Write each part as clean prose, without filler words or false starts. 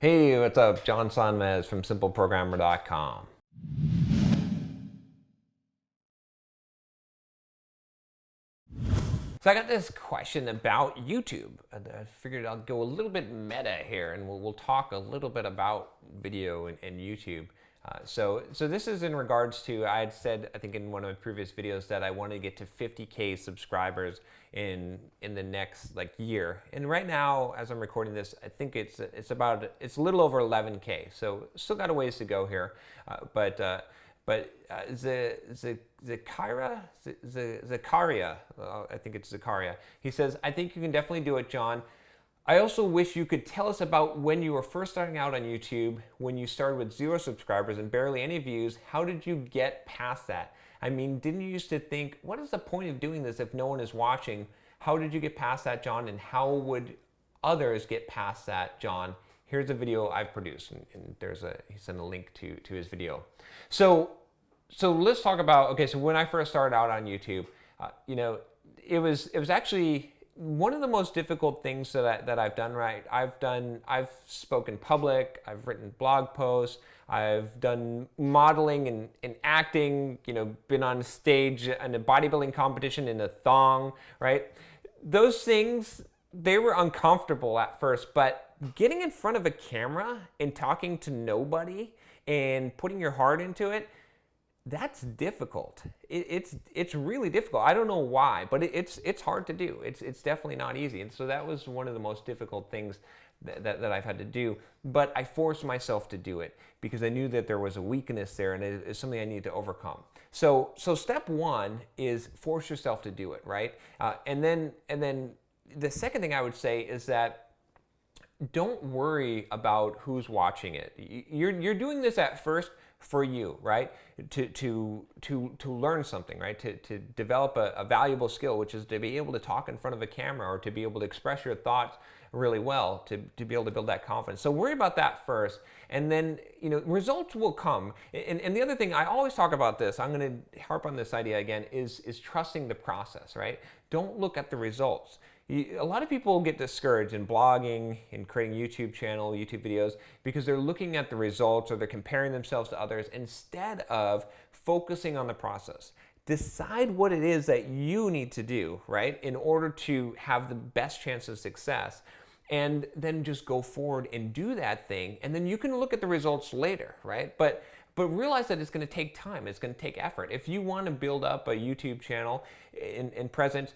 Hey, what's up? John Sonmez from SimpleProgrammer.com. So I got this question about YouTube. I figured I'll go a little bit meta here, and we'll talk a little bit about video and YouTube. So this is in regards to, I had said, I think in one of my previous videos, that I wanted to get to 50K subscribers in the next year. And right now, as I'm recording this, I think it's a little over 11K. So still got a ways to go here, but Zakaria, I think it's Zakaria. He says, I think you can definitely do it, John. I also wish you could tell us about when you were first starting out on YouTube, when you started with 0 subscribers and barely any views. How did you get past that? I mean, didn't you used to think, what is the point of doing this if no one is watching? How did you get past that, John? And how would others get past that, John? Here's a video I've produced, and he sent a link to his video. So let's talk about, okay, so when I first started out on YouTube, it was actually one of the most difficult things that I've done, right? I've spoken public, I've written blog posts, I've done modeling and acting, been on stage in a bodybuilding competition in a thong, right? Those things, they were uncomfortable at first, but getting in front of a camera and talking to nobody and putting your heart into it, that's difficult. It's really difficult. I don't know why, but it's hard to do. It's definitely not easy. And so that was one of the most difficult things that I've had to do. But I forced myself to do it because I knew that there was a weakness there, and it's something I needed to overcome. So step one is force yourself to do it, right? And then the second thing I would say is that don't worry about who's watching it. You're doing this at first for you, right? To learn something, right? To develop a valuable skill, which is to be able to talk in front of a camera or to be able to express your thoughts really well, to be able to build that confidence. So worry about that first, and then results will come. And the other thing, I always talk about this, I'm going to harp on this idea again, is trusting the process, right? Don't look at the results. A lot of people get discouraged in blogging and creating YouTube channel, YouTube videos, because they're looking at the results or they're comparing themselves to others instead of focusing on the process. Decide what it is that you need to do, right, in order to have the best chance of success. And then just go forward and do that thing. And then you can look at the results later, right? But realize that it's going to take time. It's going to take effort. If you want to build up a YouTube channel in presence,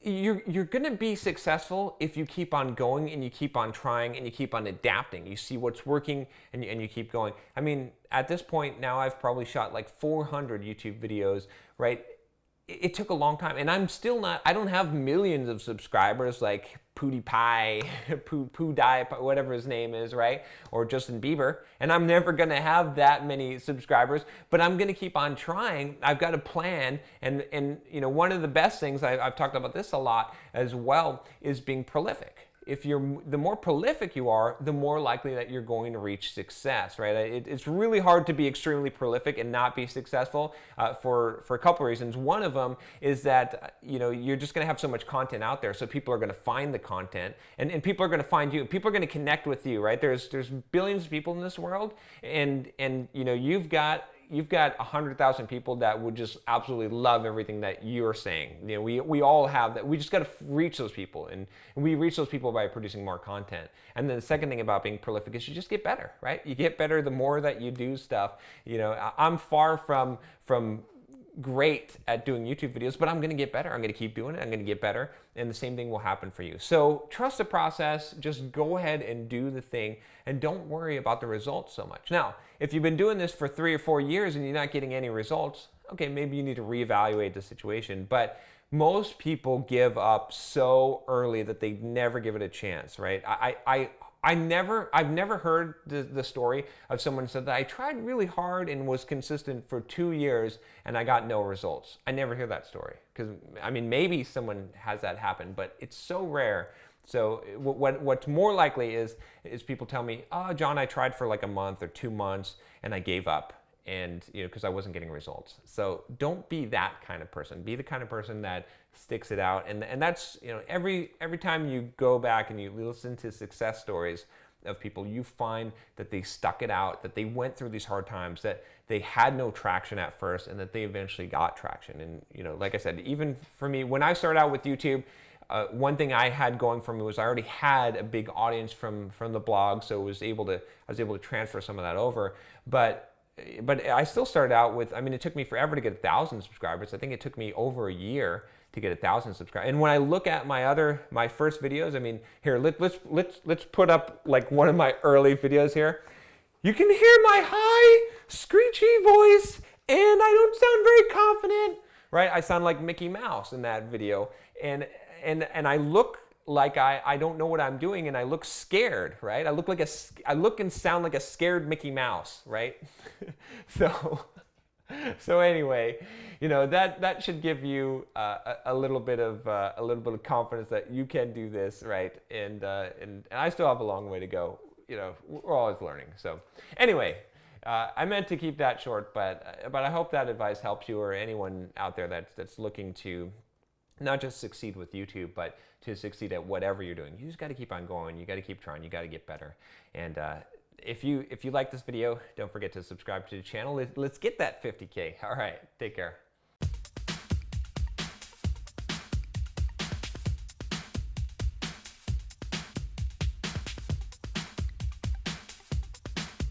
you're going to be successful if you keep on going and you keep on trying and you keep on adapting. You see what's working and you keep going. I mean, at this point now, I've probably shot like 400 YouTube videos, right? It took a long time, and I don't have millions of subscribers like PewDiePie, PewDie, whatever his name is, right? Or Justin Bieber, and I'm never gonna have that many subscribers, but I'm gonna keep on trying. I've got a plan, and one of the best things, I've talked about this a lot as well, is being prolific. The more prolific you are, the more likely that you're going to reach success, right? It's really hard to be extremely prolific and not be successful for a couple of reasons. One of them is that you're just going to have so much content out there, so people are going to find the content, and people are going to find you. People are going to connect with you, right? There's billions of people in this world, and you've got 100,000 people that would just absolutely love everything that you're saying. We all have that. We just got to reach those people, and we reach those people by producing more content. And then the second thing about being prolific is you just get better, right? You get better the more that you do stuff. I'm far from great at doing YouTube videos, but I'm going to get better. I'm going to keep doing it. I'm going to get better, and the same thing will happen for you. So trust the process. Just go ahead and do the thing, and don't worry about the results so much. Now, if you've been doing this for 3 or 4 years and you're not getting any results, okay, maybe you need to reevaluate the situation. But most people give up so early that they never give it a chance, right? I've never heard the story of someone who said that I tried really hard and was consistent for 2 years and I got no results. I never hear that story, because I mean, maybe someone has that happen, but it's so rare. So what's more likely is people tell me, oh, John, I tried for like a month or 2 months and I gave up, and because I wasn't getting results. So don't be that kind of person. Be the kind of person that sticks it out, and that's every time you go back and you listen to success stories, of people, you find that they stuck it out, that they went through these hard times, that they had no traction at first, and that they eventually got traction. And like I said, even for me, when I started out with YouTube, one thing I had going for me was I already had a big audience from the blog, so I was able to transfer some of that over. But I still started out with, I mean, it took me forever to get 1,000 subscribers. I think it took me over a year to get 1,000 subscribers. And when I look at my first videos, I mean, here, let's put up like one of my early videos here. You can hear my high, screechy voice, and I don't sound very confident, right? I sound like Mickey Mouse in that video. And I look like I don't know what I'm doing, and I look scared, right? I look and sound like a scared Mickey Mouse, right? So anyway, that should give you a little bit of confidence that you can do this, right? And I still have a long way to go. We're always learning. So anyway, I meant to keep that short, but I hope that advice helps you, or anyone out there that's looking to not just succeed with YouTube, but to succeed at whatever you're doing. You just got to keep on going. You got to keep trying. You got to get better. And if you like this video, don't forget to subscribe to the channel. Let's get that 50K. All right, take care.